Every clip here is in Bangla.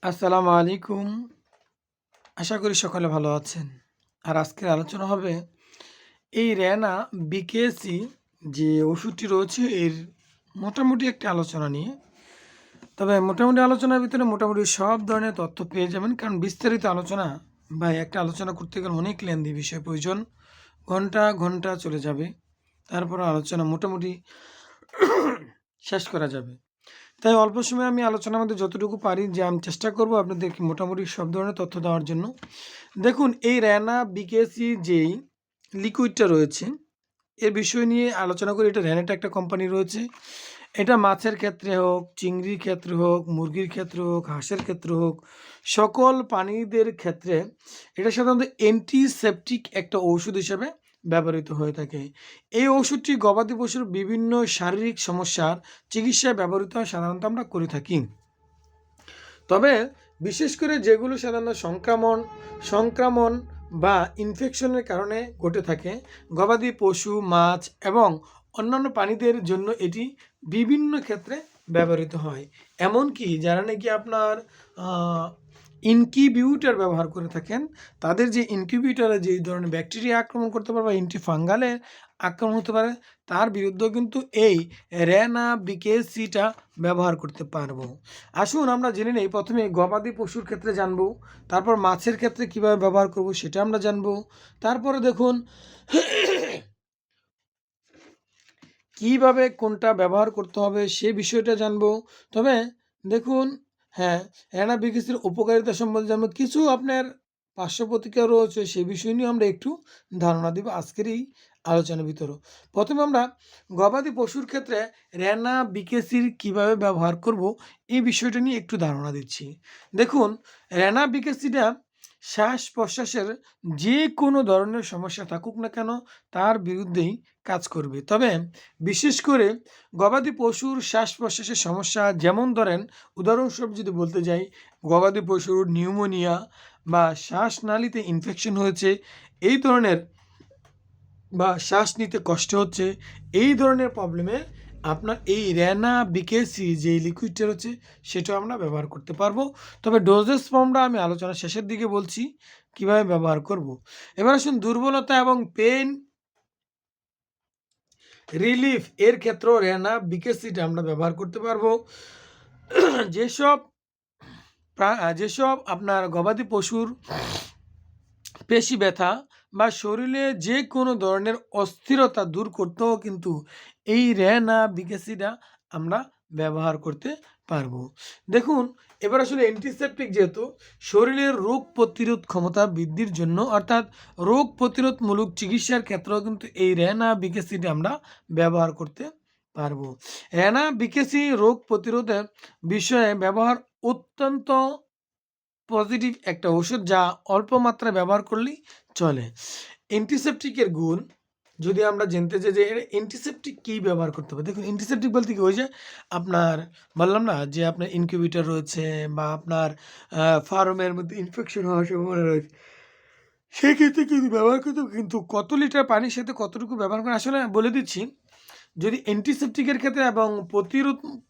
আসসালামু আলাইকুম। আশা করি সকলে ভালো আছেন। আর আজকের আলোচনা হবে এই রেনা বিকেসি যে ওষুধটি রয়েছে এর মোটামুটি একটা আলোচনা নিয়ে। তবে মোটামুটি আলোচনার ভিতরে মোটামুটি সব ধরনের তথ্য পেয়ে যাবেন। কারণ বিস্তারিত আলোচনা বা একটা আলোচনা করতে গেলে অনেক লেন্দি বিষয় প্রয়োজন। ঘন্টা, ঘন্টা চলে যাবে। তারপরে আলোচনা মোটামুটি শেষ করা যাবে। তাই অল্প সময়ে আমি আলোচনার মধ্যে যতটুকু পারি যে আমি চেষ্টা করব আপনাদেরকে মোটামুটি সব ধরনের তথ্য দেওয়ার জন্য। দেখুন এই রেনা বিকেসি যেই লিকুইডটা রয়েছে এর বিষয় নিয়ে আলোচনা করি। এটা রেনাটা একটা কোম্পানি রয়েছে। এটা মাছের ক্ষেত্রে হোক, চিংড়ির ক্ষেত্রে হোক, মুরগির ক্ষেত্রে হোক, হাঁসের ক্ষেত্রে হোক, সকল প্রাণীদের ক্ষেত্রে এটা সাধারণত অ্যান্টিসেপটিক একটা ঔষধ হিসেবে ব্যবহৃত হয়ে থাকে। এই ওষুধটি গবাদি পশুর বিভিন্ন শারীরিক সমস্যার চিকিৎসায় ব্যবহৃত হয় সাধারণত আমরা করে থাকি। তবে বিশেষ করে যেগুলো সাধারণত সংক্রমণ বা ইনফেকশনের কারণে ঘটে থাকে, গবাদি পশু, মাছ এবং অন্যান্য প্রাণীদের জন্য এটি বিভিন্ন ক্ষেত্রে ব্যবহৃত হয়। এমনকি যারা নাকি আপনার ইনকিউবেটর ব্যবহার করে থাকেন, তাদের যে ইনকিউবেটরে যে ধরনের ব্যাকটেরিয়া আক্রমণ করতে পারে বা অ্যান্টিফাঙ্গালের আক্রমণ হতে পারে, তার বিরুদ্ধেও কিন্তু এই রেনা বিকেসিটা ব্যবহার করতে পারবো। আসুন আমরা জেনে নেই। প্রথমে গবাদি পশুর ক্ষেত্রে জানবো, তারপর মাছের ক্ষেত্রে কিভাবে ব্যবহার করব সেটা আমরা জানবো। তারপরে দেখুন কিভাবে কোনটা ব্যবহার করতে হবে সে বিষয়টা জানবো। তবে দেখুন, হ্যাঁ, রেনা বিকেসির উপকারিতা সম্বন্ধে জানবো। কিছু আপনার পার্শ্ব প্রতিক্রিয়া রয়েছে সে বিষয় নিয়ে আমরা একটু ধারণা দিব আজকের এই আলোচনার ভিতরে। প্রথমে আমরা গবাদি পশুর ক্ষেত্রে রেনা বিকেসির কিভাবে ব্যবহার করব এই বিষয়টা নিয়ে একটু ধারণা দিচ্ছি। দেখুন, রেনা বিকেসিটা শ্বাস প্রশ্বাসের যে কোনো ধরনের সমস্যা থাকুক না কেন তার বিরুদ্ধেই কাজ করবে। তবে বিশেষ করে গবাদি পশুর শ্বাস প্রশ্বাসের সমস্যা, যেমন ধরেন উদাহরণস্বরূপ যদি বলতে যাই, গবাদি পশুর নিউমোনিয়া বা শ্বাসনালীতে ইনফেকশন হয়েছে, এই ধরনের বা শ্বাস নিতে কষ্ট হচ্ছে, এই ধরনের প্রবলেমে আপনার এই রেনা বিকেসি যে লিকুইডটা রয়েছে সেটাও আমরা ব্যবহার করতে পারবো। তবে ডোজেস ফর্মটা আমি আলোচনার শেষের দিকে বলছি কিভাবে ব্যবহার করব। এবার আসুন দুর্বলতা এবং পেন রিলিফ এর ক্ষেত্রেও রেনা বিকেসিটা আমরা ব্যবহার করতে পারবো। যেসব যেসব আপনার গবাদি পশুর পেশি ব্যথা বা শরীরে যে কোনো ধরনের অস্থিরতা দূর করতেও কিন্তু এই রেনা বিকেসিটা আমরা ব্যবহার করতে পারবো। দেখুন, এবার আসলে অ্যান্টিসেপটিক যেহেতু শরীরের রোগ প্রতিরোধ ক্ষমতা বৃদ্ধির জন্য, অর্থাৎ রোগ প্রতিরোধমূলক চিকিৎসার ক্ষেত্রেও কিন্তু এই রেনা বিকেসিটা আমরা ব্যবহার করতে পারবো। রেনা বিকেসি রোগ প্রতিরোধের বিষয়ে ব্যবহার অত্যন্ত পজিটিভ একটা ওষুধ, যা অল্প মাত্রায় ব্যবহার করলেই চলে। অ্যান্টিসেপটিকের গুণ যদি আমরা জানতে চাই যে এর অ্যান্টিসেপটিক কী ব্যবহার করতে হবে। দেখুন, অ্যান্টিসেপটিক বলতে কি, ওই যে আপনার বললাম না যে আপনার ইনকিউবেটর রয়েছে বা আপনার ফার্মের মধ্যে ইনফেকশন হওয়ার সম্ভাবনা রয়েছে, সেক্ষেত্রে কিন্তু ব্যবহার করতে হবে। কিন্তু কত লিটার পানির সাথে কতটুকু ব্যবহার করে আসলে বলে দিচ্ছি। যদি অ্যান্টিসেপটিকের ক্ষেত্রে এবং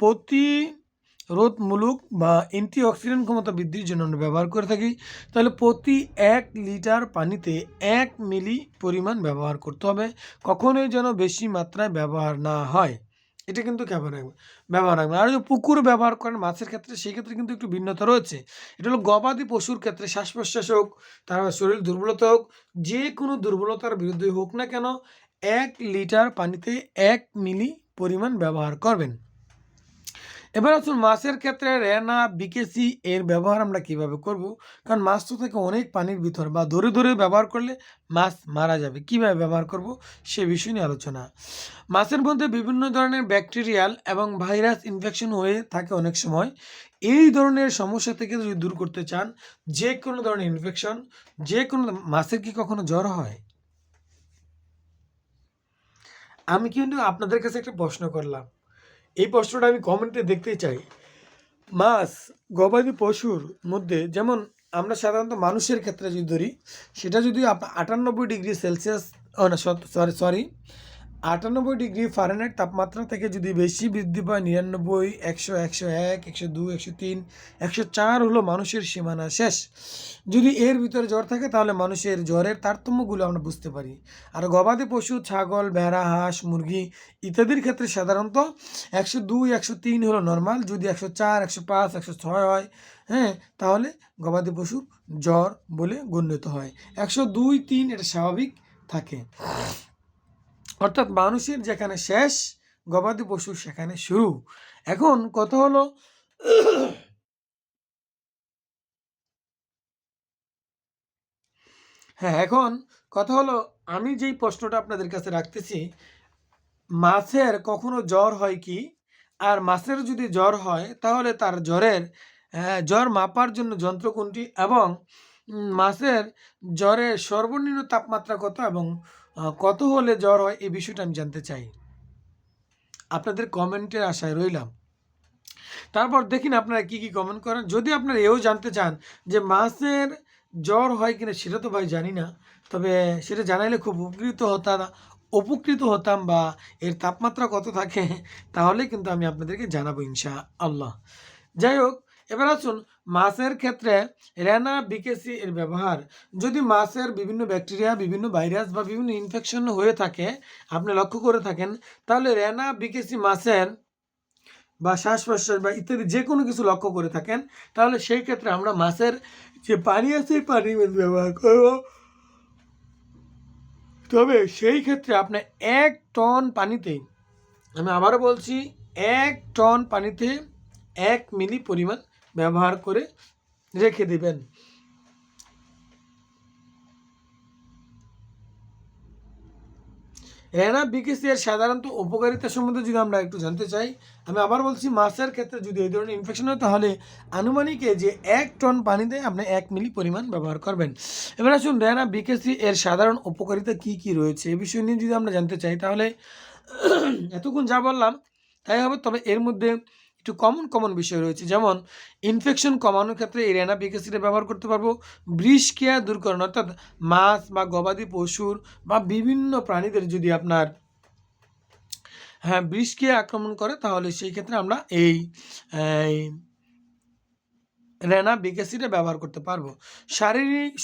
প্রতিরোধমূলক বা অ্যান্টিঅক্সিডেন্ট ক্ষমতা বৃদ্ধির জন্য আমরা ব্যবহার করে থাকি, তাহলে প্রতি ১ লিটার পানিতে ১ মিলি পরিমাণ ব্যবহার করতে হবে। কখনোই যেন বেশি মাত্রায় ব্যবহার না হয়, এটা কিন্তু ব্যবহার রাখবেন। আর যদি পুকুরে ব্যবহার করেন মাছের ক্ষেত্রে, সেই ক্ষেত্রে কিন্তু একটু ভিন্নতা রয়েছে। এটা হলো গবাদি পশুর ক্ষেত্রে শ্বাস প্রশ্বাস হোক, তারপর শরীর দুর্বলতা হোক, যে কোনো দুর্বলতার বিরুদ্ধে হোক না কেন ১ লিটার পানিতে ১ মিলি পরিমাণ ব্যবহার করবেন। এবার আসুন মাছের ক্ষেত্রে রেনা বিকেসি এর ব্যবহার আমরা কিভাবে করব। কারণ মাছ তো থাকে অনেক পানির ভিতর, বা ধরে ধরে ব্যবহার করলে মাছ মারা যাবে। কিভাবে ব্যবহার করব সে বিষয় নিয়ে আলোচনা। মাছের মধ্যে বিভিন্ন ধরনের ব্যাকটেরিয়াল এবং ভাইরাস ইনফেকশন হয়ে থাকে অনেক সময়। এই ধরনের সমস্যা থেকে যদি দূর করতে চান, যে কোনো ধরনের ইনফেকশন, যে কোনো মাছের কি কখনো জ্বর হয়? আমি কিন্তু আপনাদের কাছে একটা প্রশ্ন করলাম, এই প্রশ্নটা আমি কমেন্টে দেখতে চাই। মাছ, গবাদি পশুর মধ্যে যেমন আমরা সাধারণত মানুষের ক্ষেত্রে যদি ধরি, সেটা যদি ৯৮ ডিগ্রি সেলসিয়াস, না সরি, 98°F তাপমাত্রা থেকে যদি বেশি বৃদ্ধি পায় 99, 100, 101, 102, 103, 104 হলো মানুষের সীমানা শেষ। যদি এর ভিতরে জ্বর থাকে তাহলে মানুষের জ্বরের তারতম্যগুলো আমরা বুঝতে পারি। আর গবাদি পশু, ছাগল, ভেড়া, হাঁস, মুরগি ইত্যাদির ক্ষেত্রে সাধারণত 102, 103 হলো নর্মাল। যদি 104, 105, 106 হয়, হ্যাঁ, তাহলে গবাদি পশুর জ্বর বলে গণ্যিত হয়। 102, 3 এটা স্বাভাবিক থাকে। অর্থাৎ মানুষের যেখানে শেষ, গবাদি পশুর সেখানে শুরু। এখন কথা হলো হ্যাঁ, এখন কথা হলো আমি যেই প্রশ্নটা আপনাদের কাছে রাখতেছি, মাছের কখনো জ্বর হয় কি? আর মাছের যদি জ্বর হয় তাহলে তার জ্বর মাপার জন্য যন্ত্র কোনটি? এবং মাছের জ্বরের সর্বনিম্ন তাপমাত্রা কত এবং কত হলে জ্বর হয় এই বিষয়টা আমি জানতে চাই। আপনাদের কমেন্টের আশায় রইলাম। তারপর দেখি আপনারা কি কমেন্ট করেন। যদি আপনারা এও জানতে চান যে মাছের জ্বর হয় কিনা সেটা তো ভাই জানি না। তবে সেটা জানাইলে খুব উপকৃত হতাম বা এর তাপমাত্রা কত থাকে তাহলে কিন্তু আমি আপনাদেরকে জানাবো ইনশাআল্লাহ। যাই হোক, এবার আসুন মাছের ক্ষেত্রে রেনা বিকেসি এর ব্যবহার। যদি মাছের বিভিন্ন ব্যাকটেরিয়া, বিভিন্ন ভাইরাস বা বিভিন্ন ইনফেকশন হয়ে থাকে, আপনি লক্ষ্য করে থাকেন, তাহলে রেনা বিকেসি মাছের বা শ্বাস-প্রশ্বাস বা ইত্যাদি যে কোনো কিছু লক্ষ্য করে থাকেন, তাহলে সেই ক্ষেত্রে আমরা মাছের যে পানি আছে এই পানি ব্যবহার করব। তবে সেই ক্ষেত্রে আপনার 1 টন পানিতে, আমি আবারও বলছি, 1 টন পানিতে 1 মিলি পরিমাণ ব্যবহার করে রেখে দিবেন। রেনা বিকেসি এর সাধারণত উপকারিতা সম্বন্ধে যদি আমরা একটু জানতে চাই, আমি আবার বলছি মাছের ক্ষেত্রে যদি এই ধরনের ইনফেকশন হয় তাহলে আনুমানিক যে 1 টন পানিতে আপনি 1 মিলি পরিমাণ ব্যবহার করবেন। এবার আসুন রেনা বিকেসি এর সাধারণ উপকারিতা কি রয়েছে এই বিষয় নিয়ে যদি আমরা জানতে চাই তাহলে এতক্ষণ যা বললাম তাই হবে। তবে এর মধ্যে একটু কমন বিষয় রয়েছে, যেমন ইনফেকশন কমানোর ক্ষেত্রে এই রেনা বিকেসিটা ব্যবহার করতে পারবো। বৃষক্রিয়া দূরকরণ, অর্থাৎ মাছ বা গবাদি পশুর বা বিভিন্ন প্রাণীদের যদি আপনার বৃষক্রিয়া আক্রমণ করে তাহলে সেই ক্ষেত্রে আমরা এই রেনা বিকেসিটা ব্যবহার করতে পারবো।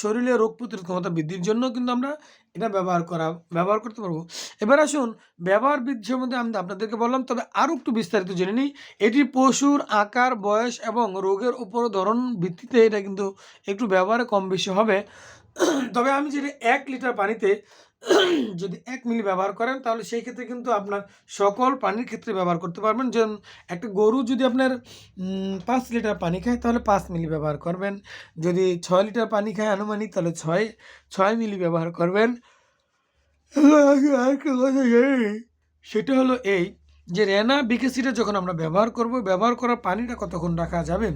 শরীরে রোগ প্রতিরোধ ক্ষমতা বৃদ্ধির জন্য কিন্তু আমরা এটা ব্যবহার করতে পারবো। এবার আসুন ব্যবহার বৃদ্ধি সম্বন্ধে আমি আপনাদেরকে বললাম, তবে আরও একটু বিস্তারিত জেনে নিই। এটি পশুর আকার, বয়স এবং রোগের উপর ধরন ভিত্তিতে এটা কিন্তু একটু ব্যবহারে কম বেশি হবে। তবে আমি যেটা 1 লিটার পানিতে যদি 1 মিলি ব্যবহার করেন তাহলে সেই ক্ষেত্রে কিন্তু আপনার সকল পানির ক্ষেত্রে ব্যবহার করতে পারবেন। যেমন একটা গরু যদি আপনার 5 লিটার পানি খায় তাহলে 5 মিলি ব্যবহার করবেন। যদি 6 লিটার পানি খায় আনুমানিক তাহলে 6 মিলি ব্যবহার করবেন। আরেকটা কথা জানি, সেটা হলো এই যে রেনা বিকেসিটা যখন আমরা ব্যবহার করব, ব্যবহার করা পানিটা কতক্ষণ রাখা যাবে?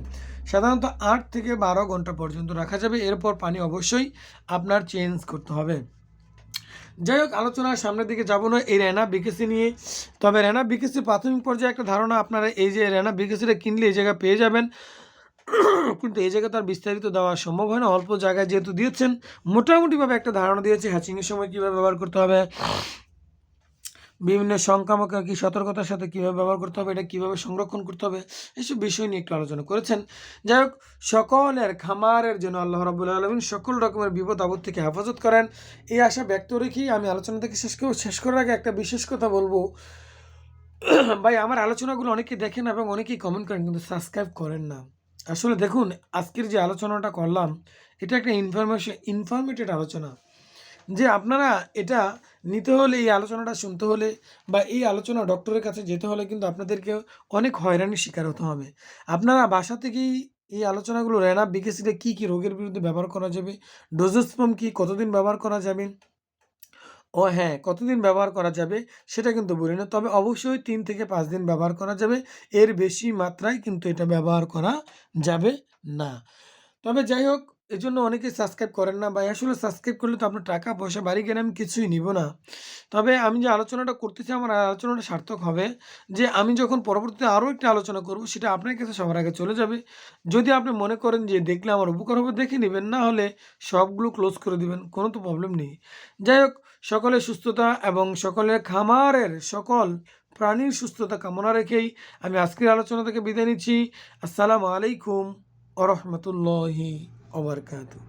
সাধারণত 8 থেকে 12 ঘন্টা পর্যন্ত রাখা যাবে। এরপর পানি অবশ্যই আপনার চেঞ্জ করতে হবে। যাই হোক, আলোচনার সামনের দিকে যাব না এই রেনা বিকেসি নিয়ে। তবে রেনা বিকেসি প্রাথমিক পর্যায়ে একটা ধারণা আপনারা এই যে রেনা বিকেসিটা কিনলে এই জায়গায় পেয়ে যাবেন, কিন্তু এই জায়গায় তার বিস্তারিত দেওয়া সম্ভব হয় না। অল্প জায়গায় যেহেতু দিয়েছেন, মোটামুটিভাবে একটা ধারণা দিয়েছে হ্যাচিংয়ের সময় কীভাবে ব্যবহার করতে হবে, বিভিন্ন সংক্রামক কি সতর্কতার সাথে কীভাবে ব্যবহার করতে হবে, এটা কীভাবে সংরক্ষণ করতে হবে, এসব বিষয় নিয়ে একটু আলোচনা করেছেন। যাই হোক, সকলের খামারের জন্য আল্লাহ রাব্বুল আলামিন সকল রকমের বিপদ আপদ থেকে হেফাজত করেন এই আশা ব্যক্ত রেখেই আমি আলোচনা থেকে শেষ করার আগে একটা বিশেষ কথা বলবো। ভাই, আমার আলোচনাগুলো অনেকেই দেখেন এবং অনেকেই কমেন্ট করেন কিন্তু সাবস্ক্রাইব করেন না। আসলে দেখুন, আজকের যে আলোচনাটা করলাম এটা একটা ইনফরমেটিভ আলোচনা, যে আপনারা এটা নিতে হলে, এই আলোচনাটা শুনতে হলে বা এই আলোচনা ডক্টরের কাছে যেতে হলে কিন্তু আপনাদেরকে অনেক হয়রানির শিকার হতে হবে। আপনারা বাসা থেকেই এই আলোচনাগুলো রেনা বিকেসিটা কী রোগের বিরুদ্ধে ব্যবহার করা যাবে, ডোজেস ফর্ম কী, কতদিন ব্যবহার করা যাবে, ও হ্যাঁ, কতদিন ব্যবহার করা যাবে সেটা কিন্তু বলি না। তবে অবশ্যই 3 থেকে 5 দিন ব্যবহার করা যাবে। এর বেশি মাত্রায় কিন্তু এটা ব্যবহার করা যাবে না। তবে যাই হোক, এজন্য অনেকেই সাবস্ক্রাইব করেন না ভাই। আসলে সাবস্ক্রাইব করলে তো আপনার টাকা পয়সা বাড়ি গাড়ি আমি কিছুই নিব না। তবে আমি যে আলোচনাটা করতেছি আমার আলোচনাটা সার্থক হবে যে আমি যখন পরবর্তীতে আরো একটা আলোচনা করব সেটা আপনার কাছে সবার আগে চলে যাবে। যদি আপনি মনে করেন যে দেখলে আমার উপকার হবে দেখে নিবেন, না হলে সবগুলো ক্লোজ করে দিবেন। কোনো তো প্রবলেম নেই। যাই হোক, সকলের সুস্থতা এবং সকলের খামারের সকল প্রাণীর সুস্থতা কামনা রেখেই আমি আজকের আলোচনা থেকে বিদায় নিচ্ছি। আসসালামু আলাইকুম ওয়া রাহমাতুল্লাহি ওয়া বারাকাতুহু।